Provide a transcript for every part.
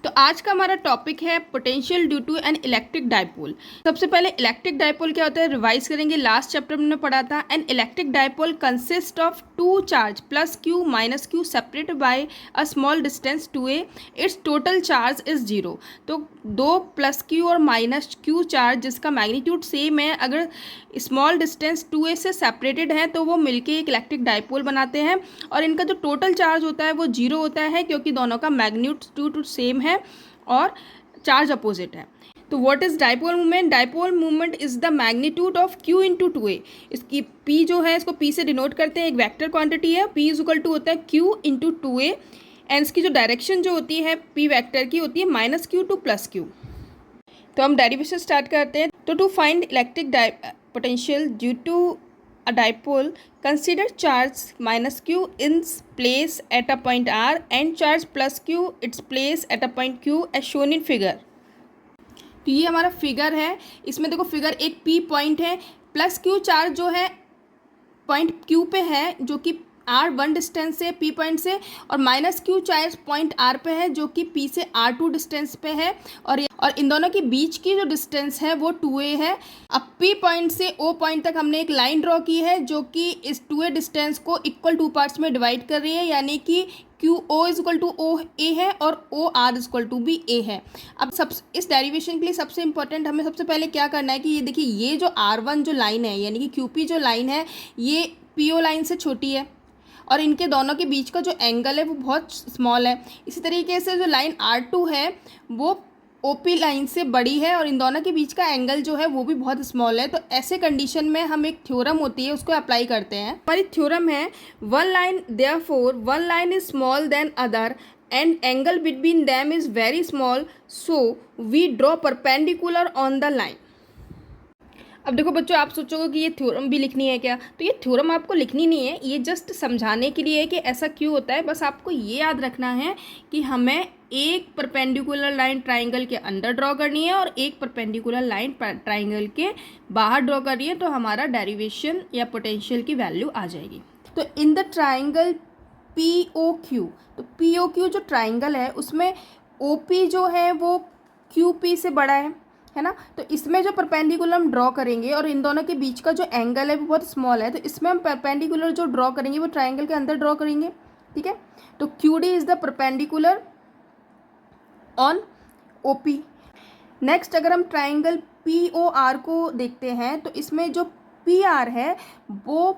तो आज का हमारा टॉपिक है potential due to an electric dipole. सबसे पहले इलेक्ट्रिक डायपोल क्या होता है रिवाइज करेंगे। लास्ट चैप्टर में पढ़ा था। An electric dipole consist of two charge plus Q minus Q separated by a small distance two A. Its total charge is zero. तो दो प्लस क्यू और माइनस क्यू चार्ज जिसका magnitude same है, अगर small distance two ए से separated है तो वो मिलके एक इलेक्ट्रिक डायपोल बनाते हैं और इनका जो टोटल चार्ज होता है वो जीरो होता है, क्योंकि दोनों का मैग्नीट्यूड सेम है और चार्ज अपोजिट है। तो what is dipole movement? Dipole movement is the magnitude of q into two a. इसकी पी जो है इसको पी से डिनोट करते हैं, एक वेक्टर क्वांटिटी है। पी इज इक्वल टू होता है Q into two A and इसकी जो डायरेक्शन जो होती है पी वेक्टर की होती है minus Q to plus Q. तो हम डेरिवेशन स्टार्ट करते हैं। तो to find electric potential due to a dipole, consider charge minus q its place at a point r and charge plus q its place at a point q as shown in figure। तो ये हमारा figure है। इसमें देखो figure एक p point है, plus q charge जो है पॉइंट q पे है जो कि r1 डिस्टेंस से p पॉइंट से, और minus q charge point r पे है जो कि p से r2 डिस्टेंस पे है, और इन दोनों के बीच की जो डिस्टेंस है वो 2a है। अब p पॉइंट से o पॉइंट तक हमने एक लाइन ड्रॉ की है जो कि इस 2a डिस्टेंस को इक्वल टू पार्ट्स में डिवाइड कर रही है, यानी कि q o is equal to o a है और o r is equal to भी ए है। अब इस डेरिवेशन के लिए सबसे इंपॉर्टेंट हमें सबसे पहले क्या करना है कि ये देखिए, ये जो R1 जो लाइन है यानी कि QP जो लाइन है ये PO लाइन से छोटी है और इनके दोनों के बीच का जो एंगल है वो बहुत स्मॉल है। इसी तरीके से जो लाइन R2 है वो OP लाइन से बड़ी है और इन दोनों के बीच का एंगल जो है वो भी बहुत स्मॉल है। तो ऐसे कंडीशन में हम एक थ्योरम होती है उसको अप्लाई करते हैं। हमारी थ्योरम है one line therefore one line is small then other and angle between them is very small, so we draw perpendicular on the line. अब देखो बच्चों, आप सोचोगे कि ये थ्योरम भी लिखनी है क्या? तो ये थ्योरम आपको लिखनी नहीं है, ये जस्ट समझाने के लिए है कि ऐसा क्यों होता है। बस आपको ये याद रखना है कि हमें एक परपेंडिकुलर लाइन ट्राइंगल के अंदर ड्रॉ करनी है और एक परपेंडिकुलर लाइन ट्राइंगल के बाहर ड्रॉ करनी है, तो हमारा डेरिवेशन या पोटेंशियल की वैल्यू आ जाएगी। तो इन द ट्राइंगल POQ, तो POQ जो ट्राइंगल है उसमें OP जो है वो QP से बड़ा है ना। तो इसमें जो परपेंडिकुलर हम ड्रॉ करेंगे और इन दोनों के बीच का जो एंगल है वो बहुत स्मॉल है, तो इसमें हम परपेंडिकुलर जो ड्रॉ करेंगे वो ट्राइंगल के अंदर ड्रॉ करेंगे, ठीक है। तो QD is the perpendicular on OP। Next अगर हम ट्राइंगल POR को देखते हैं तो इसमें जो PR है वो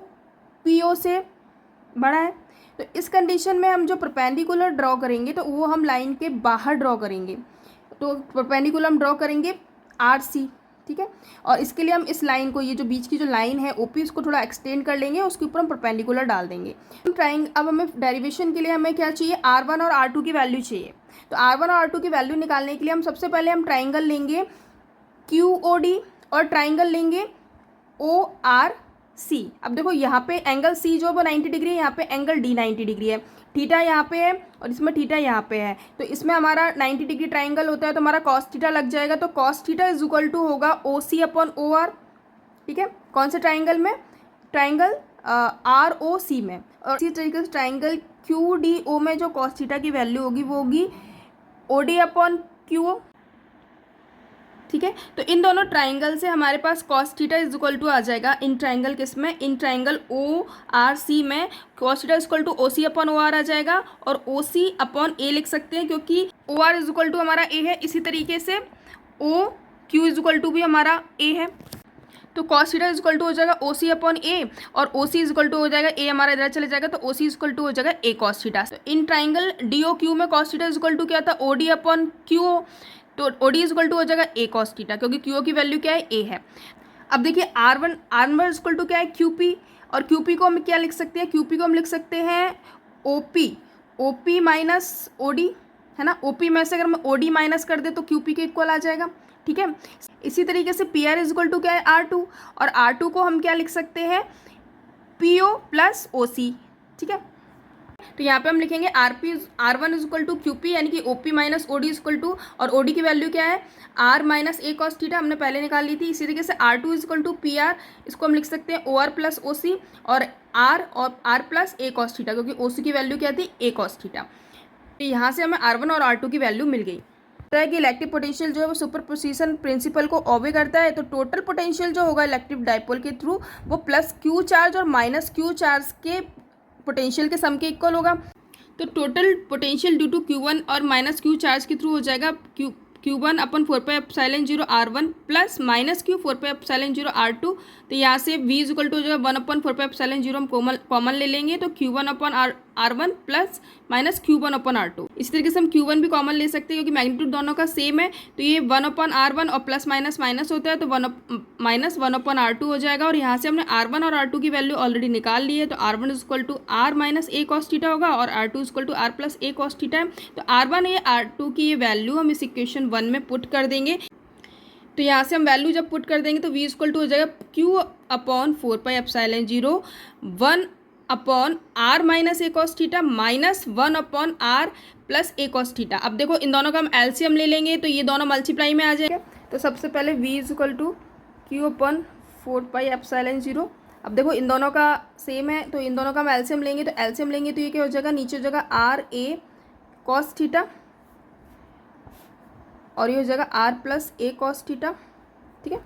PO से बड़ा है। तो इस कंडीशन में हम जो परपेंडिकुलर ड्रॉ करेंगे तो वो हम लाइन के बाहर ड्रॉ करेंगे। तो परपेंडिकुलर हम ड्रॉ करेंगे RC, ठीक है। और इसके लिए हम इस लाइन को, ये जो बीच की जो लाइन है OP, इसको थोड़ा एक्सटेंड कर लेंगे, उसके ऊपर हम परपेंडिकुलर डाल देंगे। अब हमें डेरिवेशन के लिए हमें क्या चाहिए? R1 और R2 की वैल्यू चाहिए। तो R1 और R2 की वैल्यू निकालने के लिए हम सबसे पहले हम ट्राइंगल लेंगे QOD और ट्राइंगल लेंगे ORC। अब देखो यहाँ पे एंगल C जो वो 90 डिग्री है, यहाँ पे एंगल D 90 डिग्री है, थीटा यहाँ पे है और इसमें थीटा यहाँ पे है। तो इसमें हमारा 90 डिग्री ट्राइंगल होता है तो हमारा कॉस थीटा लग जाएगा। तो cos theta is equal to होगा OC अपॉन OR, ठीक है। कौन से ट्राइंगल में? ट्राइंगल ROC में। और इसी तरीके से ट्राइंगल QDO में जो कॉस थीटा की वैल्यू होगी वो होगी OD अपॉन QO, ठीक है। तो इन दोनों ट्राइंगल से हमारे पास cos theta is equal to आ जाएगा। इन ट्राइंगल किसमें? इन ट्राइंगल ORC में cos theta is equal to OC upon OR आ जाएगा और OC अपॉन A लिख सकते हैं क्योंकि OR इज इक्वल टू हमारा A है। इसी तरीके से OQ इज इक्वल टू भी हमारा A है। तो cos theta is equal to हो जाएगा OC अपॉन A और OC इज इक्वल टू हो जाएगा A, हमारा इधर चले जाएगा तो OC इज इक्वल टू हो जाएगा A कॉस थीटा। तो इन ट्राइंगल DOQ में cos theta is equal to क्या था? OD upon QO। तो OD इज इक्वल टू हो जाएगा A कॉस थीटा, क्योंकि QO की वैल्यू क्या है? A है। अब देखिए R1 इज इक्वल टू क्या है? QP। और QP को हम क्या लिख सकते हैं? QP को हम लिख सकते हैं OP माइनस OD, है ना। OP में से अगर हम OD माइनस कर दे तो QP के इक्वल आ जाएगा, ठीक है। इसी तरीके से PR इज इक्वल टू क्या है? R2, और R2 को हम क्या लिख सकते हैं? PO प्लस OC, ठीक है। तो यहाँ पे हम लिखेंगे R1 is equal to QP यानी कि OP minus OD is equal to, और OD की वैल्यू क्या है? R minus A cos theta, हमने पहले निकाल ली थी। इसी तरीके से R2 is equal to PR, इसको हम लिख सकते हैं OR प्लस OC और R plus A cos theta, क्योंकि OC की वैल्यू क्या थी? A cos theta. तो यहाँ से हमें R1 और R2 की वैल्यू मिल गई। है कि इलेक्ट्रिक पोटेंशियल जो है वो सुपरपोजिशन प्रिंसिपल को ओबे करता है, तो टोटल पोटेंशियल जो होगा इलेक्ट्रिक डाइपोल के थ्रू वो प्लस क्यू चार्ज और माइनस क्यू चार्ज के पोटेंशियल के सम के इक्वल होगा। तो total potential due to Q1 और माइनस क्यू चार्ज के थ्रू हो जाएगा Q1 अपन 4πε0 R1 plus minus Q 4πε0 R2। तो यहाँ से V इज इक्वल टू जो है 1/4πε0 हम कॉमन ले लेंगे, तो Q1/R1 प्लस माइनस Q1/R2। इस तरीके से हम Q1 भी कॉमन ले सकते हैं क्योंकि मैग्नीट्यूड दोनों का सेम है, तो ये 1/R1 और प्लस माइनस माइनस होता है तो माइनस 1/R2 हो जाएगा। और यहाँ से हमने R1 और R2 की वैल्यू ऑलरेडी निकाल ली है, तो R1 is equal to R minus A cos theta होगा और R2 is equal to R plus A cos theta है। तो R1 या R2 की ये वैल्यू हम इस इक्वेशन 1 में पुट कर देंगे। तो यहाँ से हम वैल्यू जब पुट कर देंगे तो V इक्वल टू हो जाएगा Q/4πε0 1/R minus A cos theta minus 1/R plus A cos theta. अब देखो इन दोनों का हम एलसीएम ले लेंगे तो ये दोनों मल्टीप्लाई में आ जाएगा। तो सबसे पहले V is equal to Q/4πε0। अब देखो इन दोनों का सेम है तो इन दोनों का हम एलसीएम लेंगे, तो एलसीएम लेंगे तो ये क्या हो जाएगा, नीचे हो जाएगा RA cos थीटा और ये हो जाएगा R plus A cos theta. ठीक है,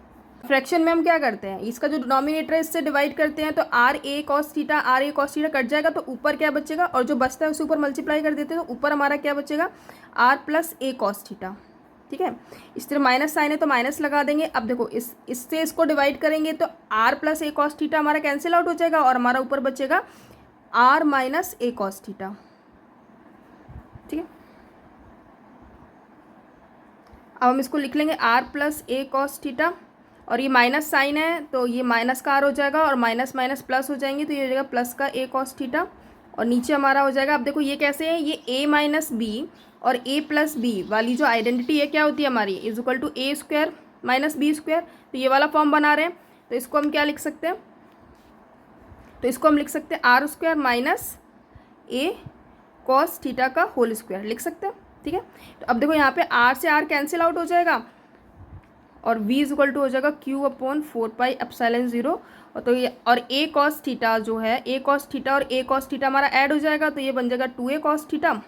फ्रैक्शन में हम क्या करते हैं, इसका जो डिनोमिनेटर है इससे डिवाइड करते हैं, तो RA cos theta RA cos theta cut जाएगा तो ऊपर क्या बचेगा, और जो बचता है उसे ऊपर मल्टीप्लाई कर देते हैं तो ऊपर हमारा क्या बचेगा R plus A cos theta. ठीक है, इस तरह माइनस साइन है तो माइनस लगा देंगे। अब देखो इससे इसको डिवाइड करेंगे तो R plus A cos theta हमारा कैंसिल आउट हो जाएगा और हमारा ऊपर बचेगा R minus A cos theta. ठीक है, अब हम इसको लिख लेंगे R plus A cos theta और ये माइनस साइन है तो ये माइनस का R हो जाएगा और माइनस माइनस प्लस हो जाएंगे तो ये हो जाएगा प्लस का A cos थीटा और नीचे हमारा हो जाएगा। अब देखो ये कैसे है, ये A माइनस बी और A प्लस बी वाली जो आइडेंटिटी है क्या होती है हमारी, is equal to A square minus B square. तो ये वाला फॉर्म बना रहे हैं तो इसको हम क्या लिख सकते हैं, तो इसको हम लिख सकते हैं R square minus A cos theta का होल स्क्वायर लिख सकते हैं। ठीक है, तो अब देखो यहाँ पे R से R कैंसिल आउट हो जाएगा और V इज इक्वल टू हो जाएगा Q/4πε0 और तो ये और A cos थीटा जो है A cos थीटा और A cos थीटा हमारा ऐड हो जाएगा तो ये बन जाएगा 2A cos थीटा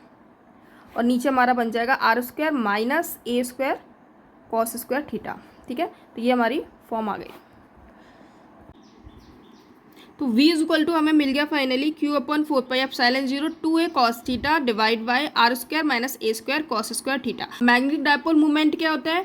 और नीचे हमारा बन जाएगा R square minus A square cos square theta. ठीक है, तो ये हमारी फॉर्म आ गई। तो V इज इक्वल टू हमें मिल गया finally Q/4πε0 2A cos theta divide by R square minus A square cos square theta. Magnetic dipole movement क्या होता है,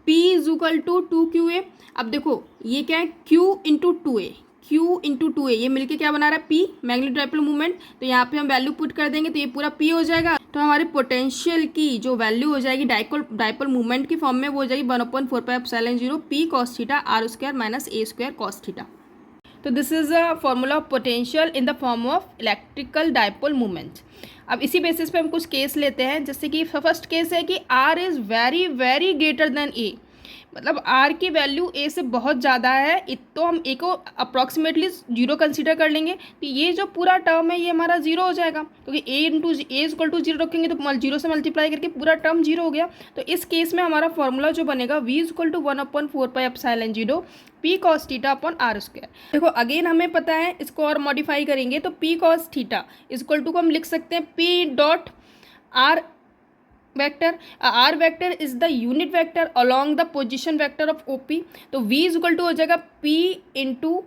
P is equal to 2QA। अब देखो ये क्या है, Q into 2A, Q into 2A ये मिलके क्या बना रहा है P मैग्नेटिक डाइपोल मूवमेंट। तो यहाँ पे हम वैल्यू पुट कर देंगे तो ये पूरा P हो जाएगा। तो हमारे पोटेंशियल की जो वैल्यू हो जाएगी डाइपोल मूवमेंट की फॉर्म में वो हो जाएगी 1/4πε0 P cos theta R square minus A square cos theta. तो this is a formula of potential in the form of electrical dipole movement. अब इसी बेसिस पे हम कुछ केस लेते हैं, जैसे कि फर्स्ट केस है कि R is very very greater than A, मतलब R की वैल्यू A से बहुत ज़्यादा है तो हम A को अप्रॉक्सीमेटली जीरो कंसीडर कर लेंगे। तो ये जो पूरा टर्म है ये हमारा जीरो हो जाएगा क्योंकि A into A is equal to zero रखेंगे तो जीरो से मल्टीप्लाई करके पूरा टर्म जीरो हो गया। तो इस केस में हमारा फॉर्मूला जो बनेगा V is equal to 1/4πε0 P cos theta upon R square. देखो अगेन हमें पता है, इसको और मॉडिफाई करेंगे तो P cos theta is equal to को हम लिख सकते हैं P dot R vector. R vector is the unit vector along the position vector of OP। तो V इज इक्वल टू हो जाएगा P into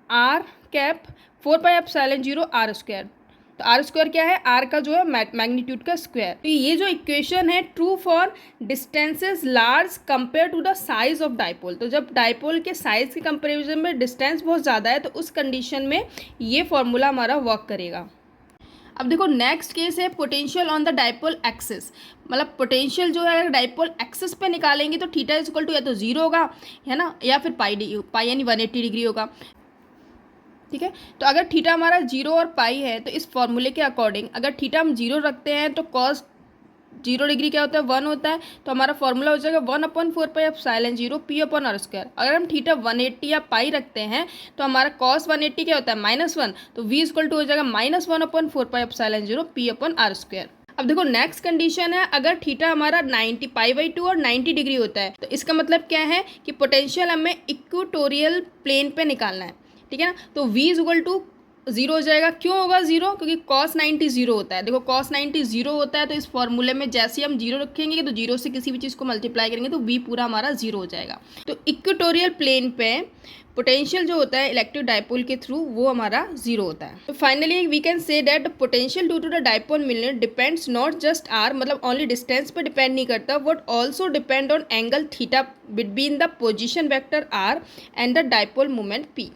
R cap 4πε0 R square. तो R square क्या है, R का जो है मैग्नीट्यूड का स्क्वायर। तो ये जो इक्वेशन है true for distances large compare to the size of dipole. तो जब डाइपोल के साइज के कंपेरिजन में डिस्टेंस बहुत ज़्यादा है तो उस कंडीशन में ये फॉर्मूला हमारा वर्क करेगा। अब देखो नेक्स्ट केस है potential on the dipole axis, मतलब पोटेंशियल जो है डाइपोल एक्सिस पे निकालेंगे तो थीटा इज इक्वल टू या तो जीरो होगा है ना, या फिर पाई यानी 180 डिग्री होगा। ठीक है, तो अगर थीटा हमारा जीरो और पाई है तो इस फॉर्मूले के अकॉर्डिंग अगर थीटा हम जीरो रखते हैं तो कॉस 0 डिग्री क्या होता है 1 होता है। तो हमारा फॉर्मूला हो जाएगा 1/4πε0 P अपॉन R स्क्वायर। अगर हम थीटा 180 या पाई रखते हैं तो हमारा कॉस 180 क्या होता है -1, तो V इक्वल टू हो जाएगा -1/4πε0 P अपॉन R स्क्वायर। अब देखो नेक्स्ट कंडीशन है, अगर थीटा हमारा 90 π/2 और 90 डिग्री होता है तो इसका मतलब क्या है कि पोटेंशियल हमें इक्वेटोरियल प्लेन पे निकालना है। ठीक है ना, तो V is equal to zero हो जाएगा। क्यों होगा जीरो? क्योंकि cos 90 जीरो होता है। देखो cos 90 जीरो होता है तो इस फॉर्मूले में जैसे हम जीरो रखेंगे तो जीरो से किसी भी चीज़ को मल्टीप्लाई करेंगे तो v पूरा हमारा जीरो हो जाएगा। तो इक्वेटोरियल प्लेन पे पोटेंशियल जो होता है इलेक्ट्रिक डाइपोल के थ्रू वो हमारा जीरो होता है। तो finally we can say that potential due to the dipole miller depends not just R, मतलब ओनली डिस्टेंस पे डिपेंड नहीं करता, but also depend on angle theta between the position vector R and the dipole moment P.